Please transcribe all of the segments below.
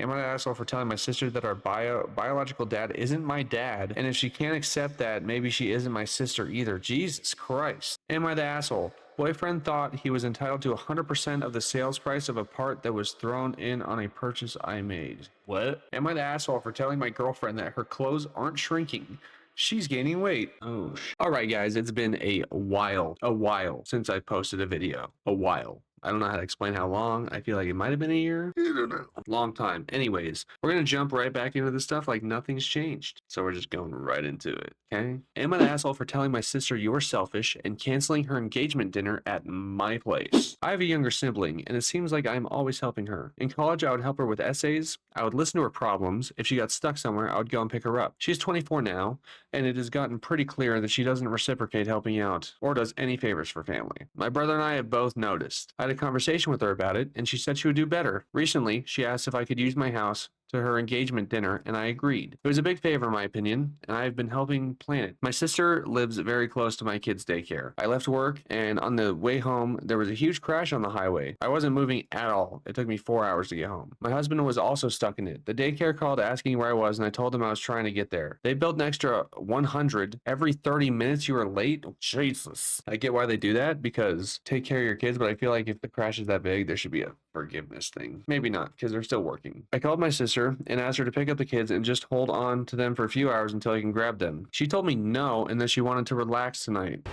Am I the asshole for telling my sister that our biological dad isn't my dad? And if she can't accept that, maybe she isn't my sister either. Jesus Christ. Am I the asshole? Boyfriend thought he was entitled to 100% of the sales price of a part that was thrown in on a purchase I made. What? Am I the asshole for telling my girlfriend that her clothes aren't shrinking? She's gaining weight. Oh, all right, guys, it's been a while since I posted a video. A while. I don't know how to explain how long. I feel like it might have been a year. I don't know. Long time. Anyways, we're going to jump right back into this stuff like nothing's changed. So we're just going right into it. Okay? Am I the asshole for telling my sister you're selfish and canceling her engagement dinner at my place? I have a younger sibling, and it seems like I'm always helping her. In college, I would help her with essays. I would listen to her problems. If she got stuck somewhere, I would go and pick her up. She's 24 now, and it has gotten pretty clear that she doesn't reciprocate helping out or does any favors for family. My brother and I have both noticed. I had a conversation with her about it, and she said she would do better. Recently, she asked if I could use my house to her engagement dinner, and I agreed. It was a big favor in my opinion, and I have been helping plan it. My sister lives very close to my kids' daycare. I left work, and on the way home, there was a huge crash on the highway. I wasn't moving at all. It took me 4 hours to get home. My husband was also stuck in it. The daycare called asking where I was, and I told them I was trying to get there. They billed an extra 100 every 30 minutes you were late. Oh, Jesus. I get why they do that, because take care of your kids, but I feel like if the crash is that big, there should be a forgiveness thing. Maybe not, because they're still working. I called my sister and asked her to pick up the kids and just hold on to them for a few hours until I can grab them. She told me no and that she wanted to relax tonight.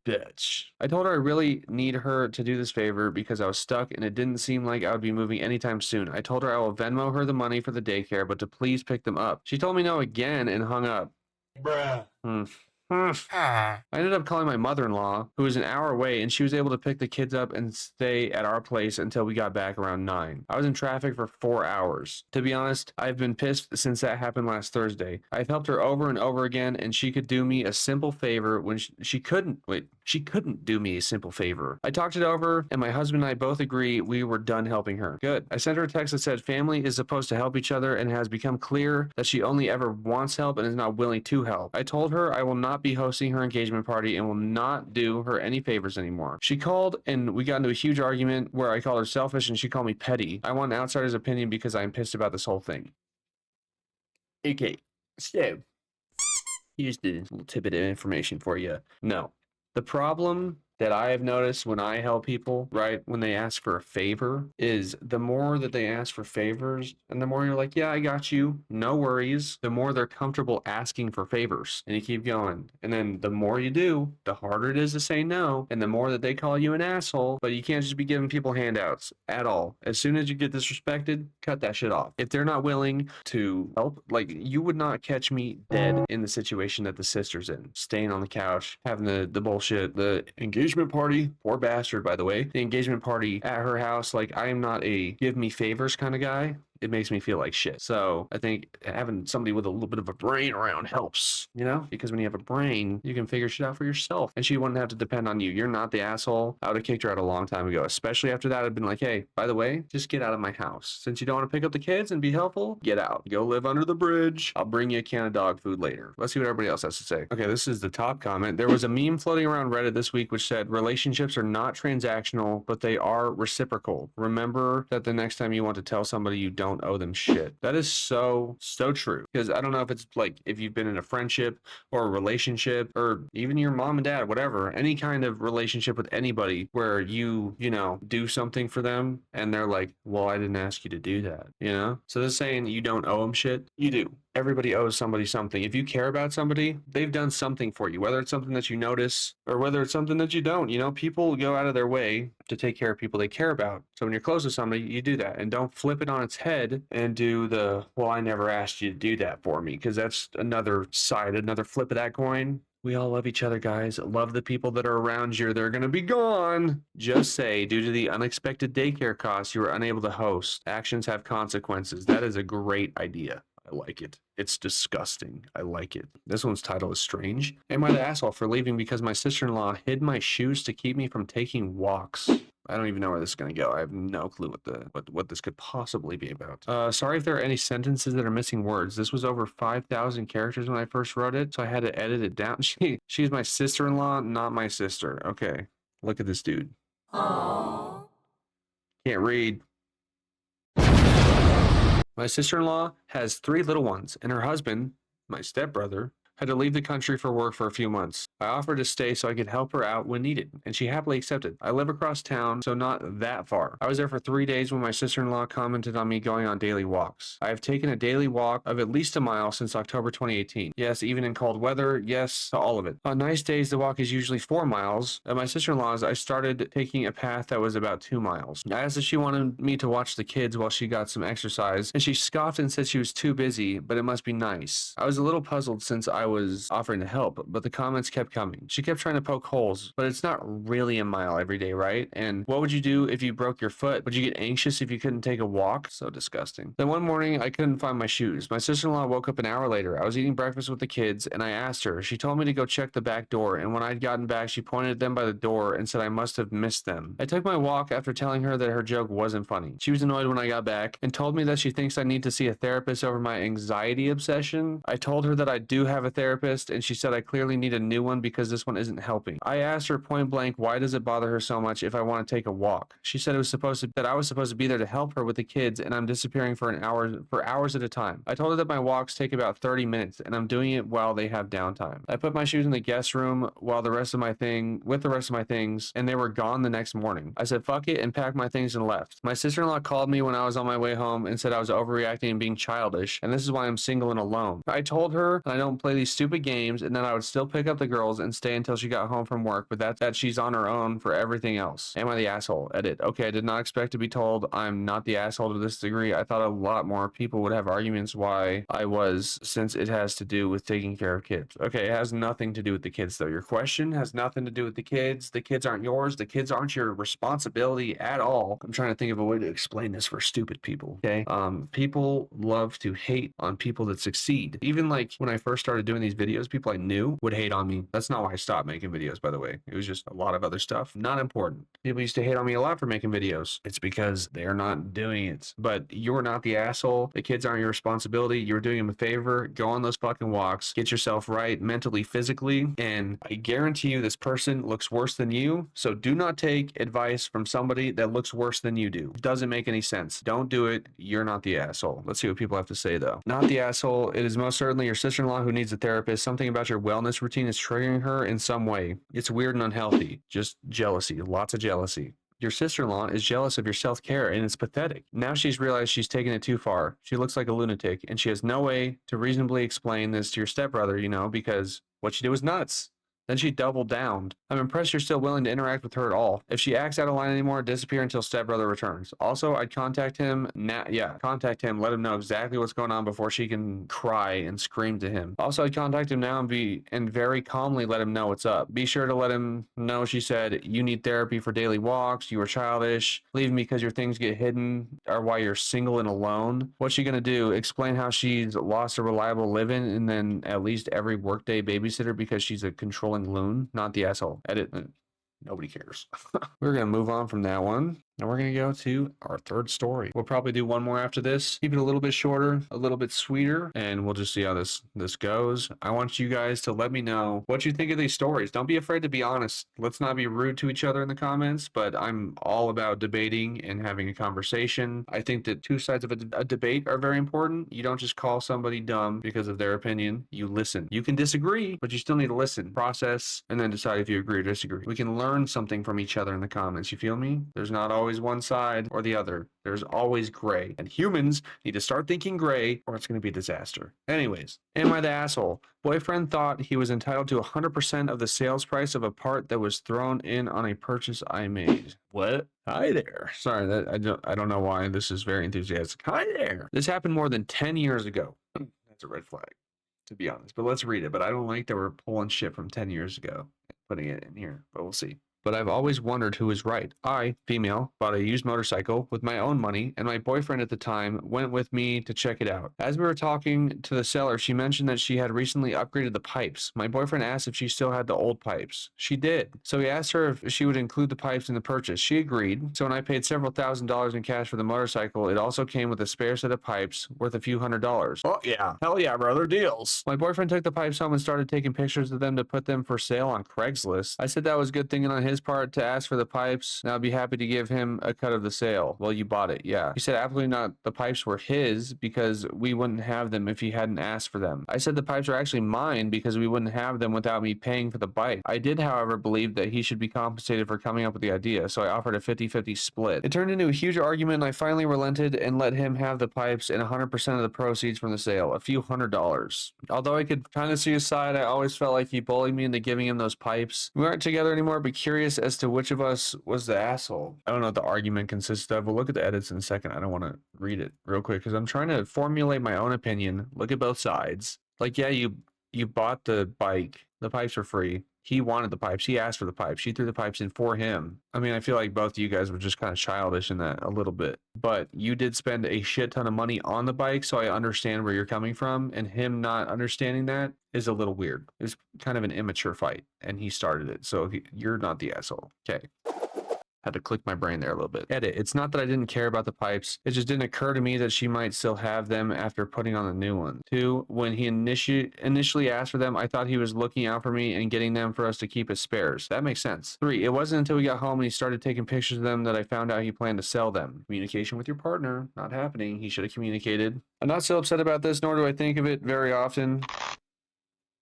Bitch. I told her I really need her to do this favor because I was stuck and it didn't seem like I would be moving anytime soon. I told her I will Venmo her the money for the daycare, but to please pick them up. She told me no again and hung up. Bruh. I ended up calling my mother-in-law, who was an hour away, and she was able to pick the kids up and stay at our place until we got back around 9. I was in traffic for 4 hours. To be honest, I've been pissed since that happened last Thursday. I've helped her over and over again, and she could do me a simple favor when she couldn't do me a simple favor. I talked it over, and my husband and I both agree we were done helping her. Good. I sent her a text that said family is supposed to help each other and it has become clear that she only ever wants help and is not willing to help. I told her I will not be hosting her engagement party and will not do her any favors anymore. She called and we got into a huge argument where I called her selfish and she called me petty. I want an outsider's opinion because I'm pissed about this whole thing. Okay, so here's the little tidbit of information for you. No, the problem that I have noticed when I help people, right, when they ask for a favor, is the more that they ask for favors and the more you're like, yeah, I got you, no worries, the more they're comfortable asking for favors. And you keep going. And then the more you do, the harder it is to say no. And the more that they call you an asshole, but you can't just be giving people handouts at all. As soon as you get disrespected, cut that shit off. If they're not willing to help, like you would not catch me dead in the situation that the sister's in, staying on the couch, having the bullshit, the engagement party, poor bastard, by the way, the engagement party at her house. Like, I am not a give me favors kind of guy. It makes me feel like shit. So I think having somebody with a little bit of a brain around helps, you know, because when you have a brain, you can figure shit out for yourself. And she wouldn't have to depend on you. You're not the asshole. I would have kicked her out a long time ago, especially after that. I'd been like, hey, by the way, just get out of my house. Since you don't want to pick up the kids and be helpful, get out. Go live under the bridge. I'll bring you a can of dog food later. Let's see what everybody else has to say. Okay, this is the top comment. There was a meme floating around Reddit this week which said relationships are not transactional, but they are reciprocal. Remember that the next time you want to tell somebody you don't owe them shit. That is so true. Because I don't know if it's like if you've been in a friendship or a relationship or even your mom and dad, whatever, any kind of relationship with anybody where you know, do something for them and they're like, well, I didn't ask you to do that, you know? So this saying you don't owe them shit, you do. Everybody owes somebody something. If you care about somebody, they've done something for you, whether it's something that you notice or whether it's something that you don't. You know, people go out of their way to take care of people they care about. So when you're close to somebody, you do that. And don't flip it on its head and do the, well, I never asked you to do that for me, because that's another side, another flip of that coin. We all love each other, guys. Love the people that are around you. They're going to be gone. Just say, due to the unexpected daycare costs, you were unable to host. Actions have consequences. That is a great idea. I like it. It's disgusting. I like it. This one's title is strange. Am I the asshole for leaving because my sister-in-law hid my shoes to keep me from taking walks? I don't even know where this is going to go. I have no clue what this could possibly be about. Sorry if there are any sentences that are missing words. This was over 5,000 characters when I first wrote it, so I had to edit it down. She's my sister-in-law, not my sister. Okay. Look at this dude. Aww. Can't read. My sister-in-law has 3 little ones, and her husband, my stepbrother, had to leave the country for work for a few months. I offered to stay so I could help her out when needed, and she happily accepted. I live across town, so not that far. I was there for 3 days when my sister-in-law commented on me going on daily walks. I have taken a daily walk of at least a mile since October 2018. Yes, even in cold weather, yes, to all of it. On nice days, the walk is usually 4 miles. At my sister-in-law's, I started taking a path that was about 2 miles. I asked if she wanted me to watch the kids while she got some exercise, and she scoffed and said she was too busy, but it must be nice. I was a little puzzled since I was offering to help, but the comments kept coming. She kept trying to poke holes, but it's not really a mile every day, right? And what would you do if you broke your foot? Would you get anxious if you couldn't take a walk? So disgusting. Then one morning, I couldn't find my shoes. My sister-in-law woke up an hour later. I was eating breakfast with the kids, and I asked her. She told me to go check the back door, and when I'd gotten back, she pointed at them by the door and said I must have missed them. I took my walk after telling her that her joke wasn't funny. She was annoyed when I got back and told me that she thinks I need to see a therapist over my anxiety obsession. I told her that I do have a therapist, and she said I clearly need a new one because this one isn't helping. I asked her point blank why does it bother her so much if I want to take a walk. She said that I was supposed to be there to help her with the kids, and I'm disappearing for hours at a time. I told her that my walks take about 30 minutes, and I'm doing it while they have downtime. I put my shoes in the guest room with the rest of my things, and they were gone the next morning. I said fuck it and packed my things and left. My sister-in-law called me when I was on my way home and said I was overreacting and being childish, and this is why I'm single and alone. I told her I don't play these stupid games and that I would still pick up the girls and stay until she got home from work, but that she's on her own for everything else. Am I the asshole? Edit. Okay, I did not expect to be told I'm not the asshole to this degree. I thought a lot more people would have arguments why I was, since it has to do with taking care of kids. Okay, it has nothing to do with the kids though. Your question has nothing to do with the kids. The kids aren't yours. The kids aren't your responsibility at all. I'm trying to think of a way to explain this for stupid people. Okay, people love to hate on people that succeed. Even like when I first started doing these videos, people I knew would hate on me. That's not why I stopped making videos, by the way. It was just a lot of other stuff. Not important. People used to hate on me a lot for making videos. It's because they're not doing it. But you're not the asshole. The kids aren't your responsibility. You're doing them a favor. Go on those fucking walks. Get yourself right mentally, physically. And I guarantee you this person looks worse than you. So do not take advice from somebody that looks worse than you do. It doesn't make any sense. Don't do it. You're not the asshole. Let's see what people have to say though. Not the asshole. It is most certainly your sister-in-law who needs a therapist. Something about your wellness routine is triggering her in some way. It's weird and unhealthy. Just jealousy. Lots of jealousy. Your sister-in-law is jealous of your self-care and it's pathetic. Now she's realized she's taken it too far. She looks like a lunatic and she has no way to reasonably explain this to your stepbrother, because what she did was nuts. Then she doubled down. I'm impressed you're still willing to interact with her at all. If she acts out of line anymore, disappear until stepbrother returns. Also, I'd contact him now. Yeah, contact him. Let him know exactly what's going on before she can cry and scream to him. Also, I'd contact him now and very calmly let him know what's up. Be sure to let him know she said, you need therapy for daily walks. You were childish. Leave me because your things get hidden or why you're single and alone. What's she going to do? Explain how she's lost a reliable living and then at least every workday babysitter because she's a controlling loon, not the asshole. Edit. Nobody cares. We're going to move on from that one. And we're going to go to our third story. We'll probably do one more after this. Keep it a little bit shorter, a little bit sweeter, and we'll just see how this goes. I want you guys to let me know what you think of these stories. Don't be afraid to be honest. Let's not be rude to each other in the comments, but I'm all about debating and having a conversation. I think that two sides of a debate are very important. You don't just call somebody dumb because of their opinion. You listen. You can disagree, but you still need to listen, process, and then decide if you agree or disagree. We can learn something from each other in the comments. You feel me? There's not always one side or the other. There's always gray. And humans need to start thinking gray or it's going to be a disaster. Anyways, am I the asshole? Boyfriend thought he was entitled to 100% of the sales price of a part that was thrown in on a purchase I made. What? Hi there. Sorry, that I don't know why this is very enthusiastic. Hi there. This happened more than 10 years ago. That's a red flag, to be honest. But let's read it. But I don't like that we're pulling shit from 10 years ago and putting it in here. But we'll see. But I've always wondered who was right. I, female, bought a used motorcycle with my own money, and my boyfriend at the time went with me to check it out. As we were talking to the seller, she mentioned that she had recently upgraded the pipes. My boyfriend asked if she still had the old pipes. She did. So he asked her if she would include the pipes in the purchase. She agreed. So when I paid several $1,000s in cash for the motorcycle, it also came with a spare set of pipes worth a few $100s. Oh yeah. Hell yeah, brother. Deals. My boyfriend took the pipes home and started taking pictures of them to put them for sale on Craigslist. I said that was a good thing on his his part to ask for the pipes, and I'd be happy to give him a cut of the sale. Well, you bought it, yeah. He said absolutely not. The pipes were his because we wouldn't have them if he hadn't asked for them. I said the pipes are actually mine because we wouldn't have them without me paying for the bike. I did, however, believe that he should be compensated for coming up with the idea, so I offered a 50-50 split. It turned into a huge argument, and I finally relented and let him have the pipes and 100% of the proceeds from the sale, a few $100s. Although I could kind of see his side, I always felt like he bullied me into giving him those pipes. We aren't together anymore, but curious as to which of us was the asshole. I don't know what the argument consisted of. We'll look at the edits in a second. I don't want to read it real quick because I'm trying to formulate my own opinion, look at both sides. Like, yeah, you bought the bike. The pipes were free. He wanted the pipes. He asked for the pipes. She threw the pipes in for him. I mean, I feel like both of you guys were just kind of childish in that a little bit. But you did spend a shit ton of money on the bike, so I understand where you're coming from. And him not understanding that is a little weird. It's kind of an immature fight, and he started it. So you're not the asshole. Okay. Had to click my brain there a little bit. Edit. It's not that I didn't care about the pipes. It just didn't occur to me that she might still have them after putting on the new one. 2, when he initially asked for them, I thought he was looking out for me and getting them for us to keep as spares. That makes sense. 3, it wasn't until we got home and he started taking pictures of them that I found out he planned to sell them. Communication with your partner, not happening. He should have communicated. I'm not so upset about this, nor do I think of it very often.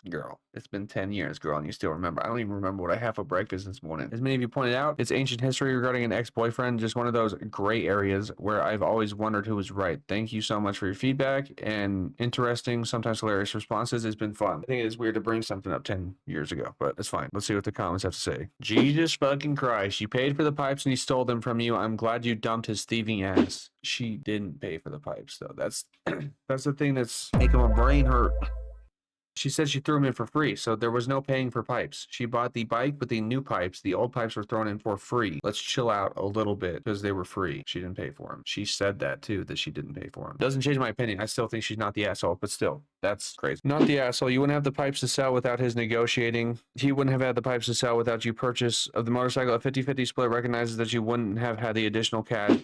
Girl, it's been 10 years, girl, and you still remember. I don't even remember what I had for breakfast this morning. As many of you pointed out, it's ancient history regarding an ex-boyfriend, just one of those gray areas where I've always wondered who was right. Thank you so much for your feedback and interesting, sometimes hilarious responses. It's been fun. I think it is weird to bring something up 10 years ago, but it's fine. Let's see what the comments have to say. Jesus fucking Christ. You paid for the pipes and he stole them from you. I'm glad you dumped his thieving ass. She didn't pay for the pipes, though. That's the thing that's making my brain hurt. She said she threw them in for free, so there was no paying for pipes. She bought the bike with the new pipes. The old pipes were thrown in for free. Let's chill out a little bit because they were free. She didn't pay for them. She said that too, that she didn't pay for them. Doesn't change my opinion. I still think she's not the asshole, but still, that's crazy. Not the asshole. You wouldn't have the pipes to sell without his negotiating. He wouldn't have had the pipes to sell without you purchase of the motorcycle. A 50-50 split recognizes that you wouldn't have had the additional cash.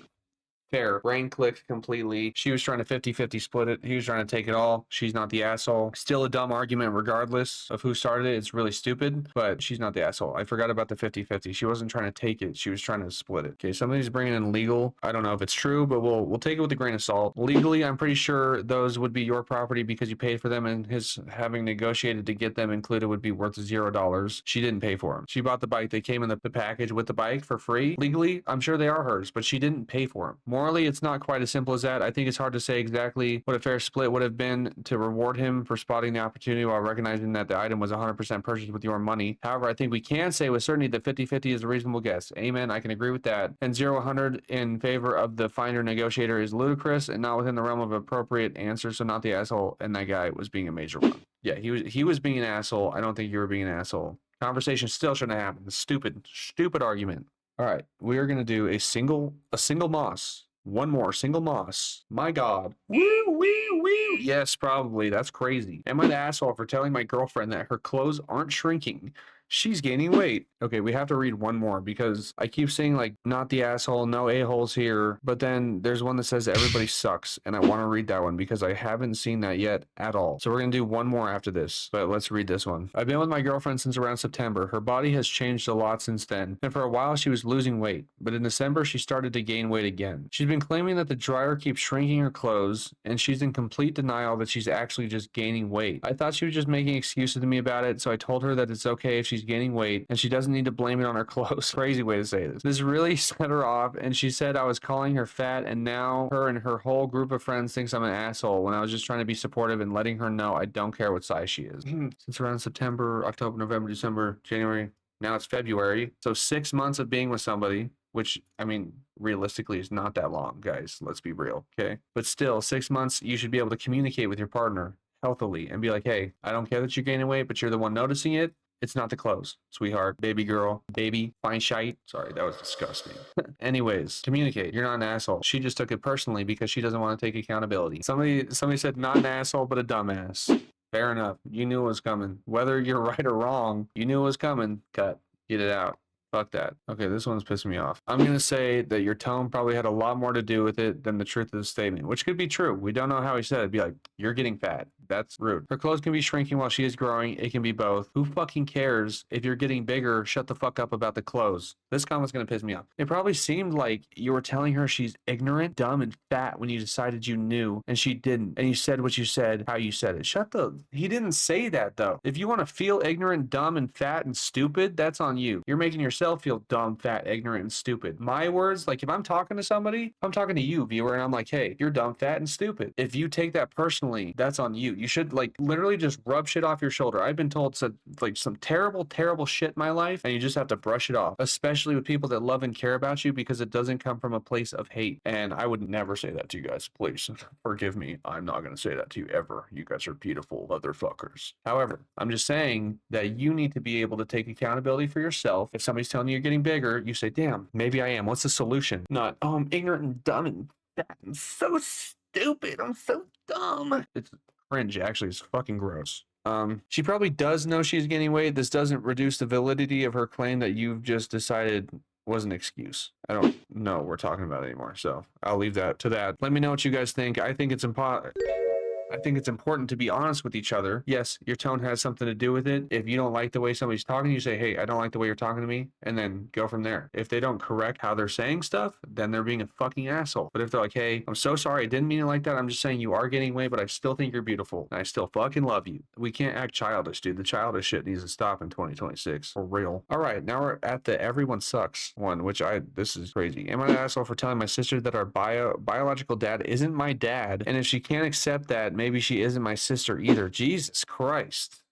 Fair. Brain clicked completely. She was trying to 50-50 split it. He was trying to take it all. She's not the asshole. Still a dumb argument regardless of who started it. It's really stupid, but she's not the asshole. I forgot about the 50-50. She wasn't trying to take it. She was trying to split it. Okay, somebody's bringing in legal. I don't know if it's true, but we'll take it with a grain of salt. Legally, I'm pretty sure those would be your property because you paid for them, and his having negotiated to get them included would be worth $0. She didn't pay for them. She bought the bike. They came in the package with the bike for free. Legally, I'm sure they are hers, but she didn't pay for them. Morally, it's not quite as simple as that. I think it's hard to say exactly what a fair split would have been to reward him for spotting the opportunity while recognizing that the item was 100% purchased with your money. However, I think we can say with certainty that 50-50 is a reasonable guess. Amen. I can agree with that. And 0-100 in favor of the finder negotiator is ludicrous and not within the realm of appropriate answer. So not the asshole, and that guy was being a major one. Yeah, he was being an asshole. I don't think you were being an asshole. Conversation still shouldn't have happened. Stupid argument. All right, we are gonna do a single moss. One more single moss. My God. Woo, woo, woo. Yes, probably. That's crazy. Am I the asshole for telling my girlfriend that her clothes aren't shrinking? She's gaining weight. Okay, we have to read one more because I keep saying like, not the asshole, no a-holes here. But then there's one that says everybody sucks. And I want to read that one because I haven't seen that yet at all. So we're going to do one more after this, but let's read this one. I've been with my girlfriend since around September. Her body has changed a lot since then. And for a while she was losing weight. But in December, she started to gain weight again. She's been claiming that the dryer keeps shrinking her clothes. And she's in complete denial that she's actually just gaining weight. I thought she was just making excuses to me about it. So I told her that it's okay if she's gaining weight and she doesn't need to blame it on her clothes. Crazy way to say this. This really set her off, and she said I was calling her fat, and now her and her whole group of friends thinks I'm an asshole when I was just trying to be supportive and letting her know I don't care what size she is. Since around September, October, November, December, January, now it's February. So 6 months of being with somebody, which, I mean, realistically is not that long, guys. Let's be real, okay? But still, 6 months, you should be able to communicate with your partner healthily and be like, hey, I don't care that you're gaining weight, but you're the one noticing it. It's not the clothes, sweetheart, baby girl, baby, fine shite. Sorry, that was disgusting. Anyways, communicate. You're not an asshole. She just took it personally because she doesn't want to take accountability. Somebody said not an asshole, but a dumbass. Fair enough. You knew it was coming. Whether you're right or wrong, you knew it was coming. Cut. Get it out. Fuck that. Okay, this one's pissing me off. I'm going to say that your tone probably had a lot more to do with it than the truth of the statement, which could be true. We don't know how he said it. Be like, you're getting fat. That's rude. Her clothes can be shrinking while she is growing. It can be both. Who fucking cares? If you're getting bigger, shut the fuck up about the clothes. This comment's gonna piss me off. It probably seemed like you were telling her she's ignorant, dumb, and fat when you decided you knew and she didn't. And you said what you said, how you said it. He didn't say that though. If you want to feel ignorant, dumb, and fat and stupid, that's on you. You're making yourself feel dumb, fat, ignorant, and stupid. My words, like if I'm talking to somebody, I'm talking to you, viewer, and I'm like, hey, you're dumb, fat, and stupid. If you take that personally, that's on you. You should like literally just rub shit off your shoulder. I've been told like some terrible, terrible shit in my life, and you just have to brush it off, especially with people that love and care about you, because it doesn't come from a place of hate. And I would never say that to you guys. Please forgive me. I'm not going to say that to you ever. You guys are beautiful motherfuckers. However, I'm just saying that you need to be able to take accountability for yourself. If somebody's telling you you're getting bigger, you say, damn, maybe I am. What's the solution? Not, oh, I'm ignorant and dumb and fat and so stupid. I'm so dumb. It's cringe, actually. It's fucking gross. She probably does know she's gaining weight. This doesn't reduce the validity of her claim that you've just decided was an excuse. I don't know what we're talking about anymore, so I'll leave that to that. Let me know what you guys think. I think it's important to be honest with each other. Yes, your tone has something to do with it. If you don't like the way somebody's talking, you say, hey, I don't like the way you're talking to me, and then go from there. If they don't correct how they're saying stuff, then they're being a fucking asshole. But if they're like, hey, I'm so sorry, I didn't mean it like that. I'm just saying you are getting weight, but I still think you're beautiful, and I still fucking love you. We can't act childish, dude. The childish shit needs to stop in 2026. For real. All right, now we're at the everyone sucks one, which this is crazy. Am I an asshole for telling my sister that our biological dad isn't my dad, and if she can't accept that, maybe she isn't my sister either? Jesus Christ.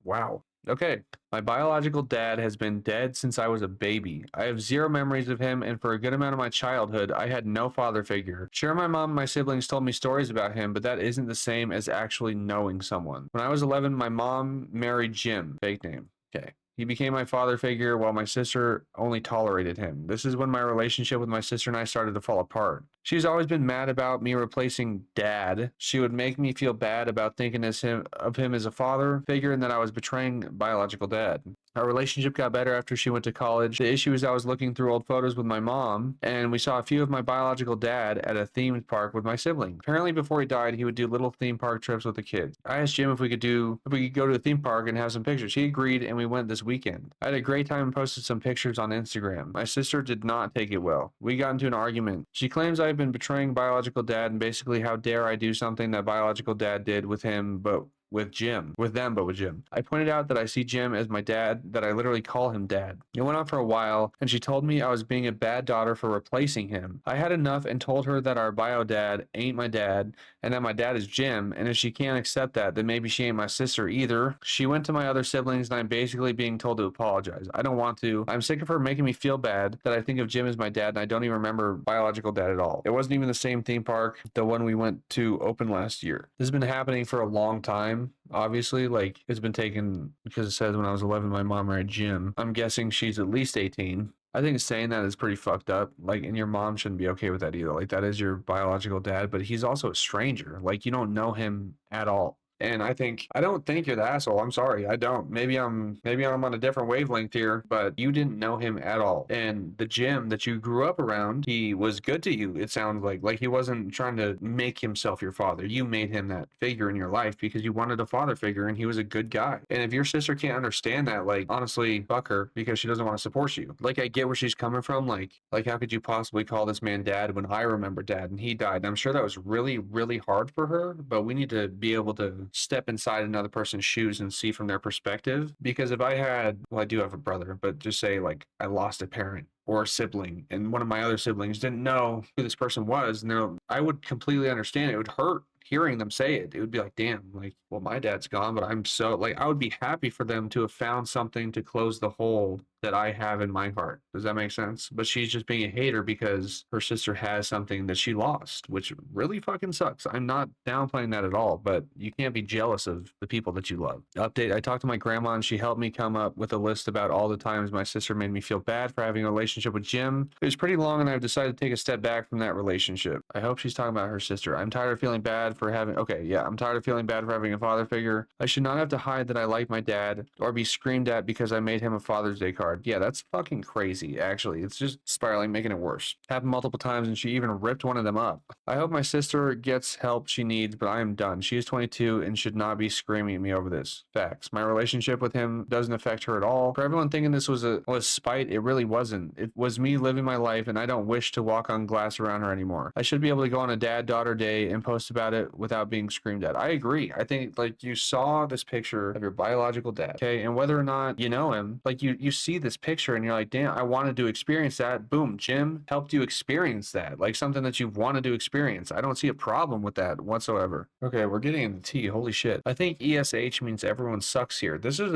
Wow. Okay. My biological dad has been dead since I was a baby. I have zero memories of him, and for a good amount of my childhood, I had no father figure. Sure, my mom and my siblings told me stories about him, but that isn't the same as actually knowing someone. When I was 11, my mom married Jim. Fake name. Okay. He became my father figure while my sister only tolerated him. This is when my relationship with my sister and I started to fall apart. She's always been mad about me replacing dad. She would make me feel bad about thinking of him as a father figure and that I was betraying biological dad. Our relationship got better after she went to college. The issue is I was looking through old photos with my mom, and we saw a few of my biological dad at a themed park with my sibling. Apparently, before he died, he would do little theme park trips with the kids. I asked Jim if we could go to a theme park and have some pictures. He agreed, and we went this weekend. I had a great time and posted some pictures on Instagram. My sister did not take it well. We got into an argument. She claims I've been betraying biological dad, and basically how dare I do something that biological dad did with him, but with Jim. I pointed out that I see Jim as my dad, that I literally call him dad. It went on for a while, and she told me I was being a bad daughter for replacing him. I had enough and told her that our bio dad ain't my dad, and that my dad is Jim, and if she can't accept that, then maybe she ain't my sister either. She went to my other siblings, and I'm basically being told to apologize. I don't want to. I'm sick of her making me feel bad that I think of Jim as my dad, and I don't even remember biological dad at all. It wasn't even the same theme park, the one we went to open last year. This has been happening for a long time. Obviously, like, it's been taken because it says when I was 11, my mom married Jim. I'm guessing she's at least 18. I think saying that is pretty fucked up. Like, and your mom shouldn't be okay with that either. Like, that is your biological dad, but he's also a stranger. Like, you don't know him at all. And I don't think you're the asshole. I'm sorry. I don't. Maybe I'm on a different wavelength here, but you didn't know him at all. And the Jim that you grew up around, he was good to you. It sounds like he wasn't trying to make himself your father. You made him that figure in your life because you wanted a father figure, and he was a good guy. And if your sister can't understand that, like, honestly, fuck her, because she doesn't want to support you. Like, I get where she's coming from. Like how could you possibly call this man dad when I remember dad and he died? And I'm sure that was really, really hard for her, but we need to be able to step inside another person's shoes and see from their perspective. Because if I do have a brother, but just say like I lost a parent or a sibling, and one of my other siblings didn't know who this person was, and I would completely understand. It would hurt hearing them say it. It would be like, damn, like, well, my dad's gone, but I'm so, like, I would be happy for them to have found something to close the hole that I have in my heart. Does that make sense? But she's just being a hater because her sister has something that she lost, which really fucking sucks. I'm not downplaying that at all, but you can't be jealous of the people that you love. Update, I talked to my grandma and she helped me come up with a list about all the times my sister made me feel bad for having a relationship with Jim. It was pretty long and I've decided to take a step back from that relationship. I hope she's talking about her sister. I'm tired of feeling bad for having, I'm tired of feeling bad for having a father figure. I should not have to hide that I like my dad or be screamed at because I made him a Father's Day card. hard. Yeah, that's fucking crazy, actually. It's just spiraling, making it worse. Happened multiple times, and she even ripped one of them up. I hope my sister gets help she needs, but I am done. She is 22 and should not be screaming at me over this. Facts. My relationship with him doesn't affect her at all. For everyone thinking this was spite, it really wasn't. It was me living my life, and I don't wish to walk on glass around her anymore. I should be able to go on a dad-daughter day and post about it without being screamed at. I agree. I think, like, you saw this picture of your biological dad, okay, and whether or not you know him, like, you see this picture and you're like, damn, I wanted to experience that. Boom, Jim helped you experience that, like something that you wanted to experience. I don't see a problem with that whatsoever. Okay, we're getting into tea. Holy shit. I think ESH means everyone sucks here. This is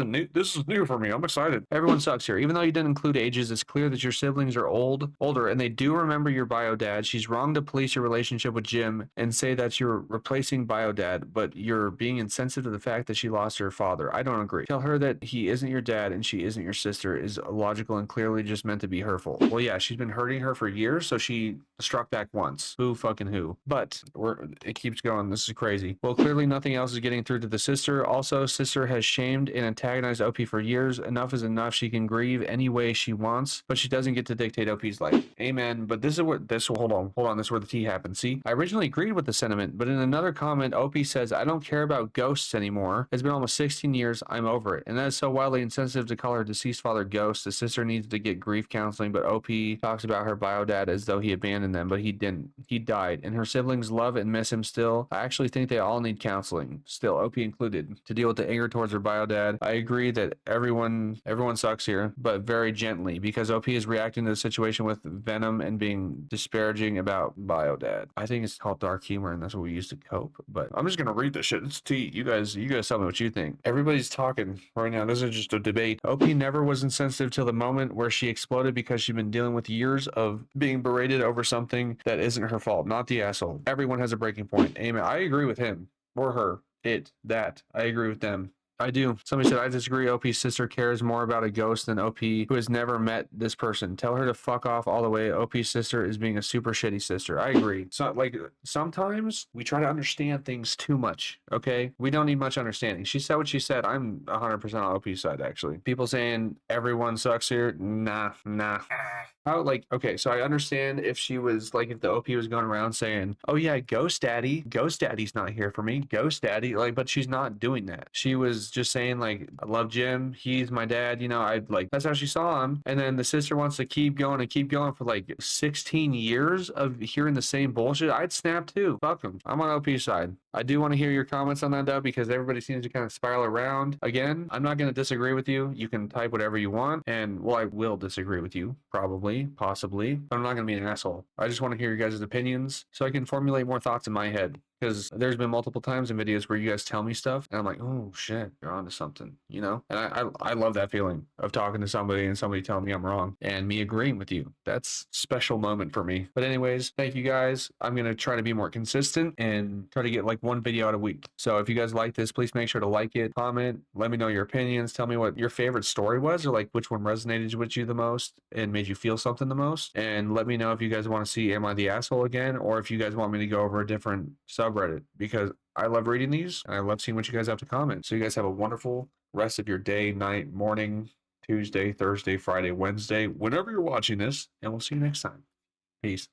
new for me. I'm excited. Everyone sucks here. Even though you didn't include ages, it's clear that your siblings are older, and they do remember your bio dad. She's wrong to police your relationship with Jim and say that you're replacing bio dad, but you're being insensitive to the fact that she lost her father. I don't agree. Tell her that he isn't your dad and she isn't your sister is logical and clearly just meant to be hurtful. Well, yeah, she's been hurting her for years, so she struck back once. Who fucking who? But it keeps going. This is crazy. Well, clearly nothing else is getting through to the sister. Also, sister has shamed and antagonized OP for years. Enough is enough. She can grieve any way she wants, but she doesn't get to dictate OP's life. Amen. But this is what hold on. This is where the tea happens. See, I originally agreed with the sentiment, but in another comment, OP says, I don't care about ghosts anymore. It's been almost 16 years. I'm over it. And that is so wildly insensitive to call her deceased father ghost. The sister needs to get grief counseling, but OP talks about her bio dad as though he abandoned them, but he didn't. He died, and her siblings love and miss him still. I actually think they all need counseling, still, OP included, to deal with the anger towards her bio dad. I agree that everyone sucks here, but very gently, because OP is reacting to the situation with venom and being disparaging about bio dad. I think it's called dark humor, and that's what we use to cope. But I'm just gonna read this shit. It's tea. You guys tell me what you think. Everybody's talking right now. This is just a debate. OP never was insensitive till the moment where she exploded because she'd been dealing with years of being berated over something that isn't her fault. Not the asshole. Everyone has a breaking point. Amen. I agree with him or her. That. I agree with them. I do. Somebody said, I disagree. OP's sister cares more about a ghost than OP, who has never met this person. Tell her to fuck off all the way. OP's sister is being a super shitty sister. I agree. So, like, sometimes we try to understand things too much, okay? We don't need much understanding. She said what she said. I'm 100% on OP's side, actually. People saying everyone sucks here. Nah. How, like, okay, so I understand if she was, like, if the OP was going around saying, oh yeah, Ghost Daddy's not here for me. Ghost Daddy, like, but she's not doing that. She was just saying, like, I love Jim, he's my dad, you know, I like, that's how she saw him. And then the sister wants to keep going for like 16 years of hearing the same bullshit. I'd snap too. Fuck him. I'm on OP's side. I do want to hear your comments on that, though, because everybody seems to kind of spiral around. Again, I'm not going to disagree with you. You can type whatever you want, and, well, I will disagree with you, probably, possibly, but I'm not going to be an asshole. I just want to hear your guys' opinions so I can formulate more thoughts in my head. Because there's been multiple times in videos where you guys tell me stuff, and I'm like, oh, shit, you're onto something, you know? And I love that feeling of talking to somebody and somebody telling me I'm wrong and me agreeing with you. That's a special moment for me. But anyways, thank you guys. I'm going to try to be more consistent and try to get like one video out a week. So if you guys like this, please make sure to like it, comment, let me know your opinions. Tell me what your favorite story was, or like which one resonated with you the most and made you feel something the most. And let me know if you guys want to see Am I the Asshole again, or if you guys want me to go over a different subreddit, because I love reading these and I love seeing what you guys have to comment. So you guys have a wonderful rest of your day, night, morning, Tuesday, Thursday, Friday, Wednesday, whenever you're watching this, and we'll see you next time. Peace.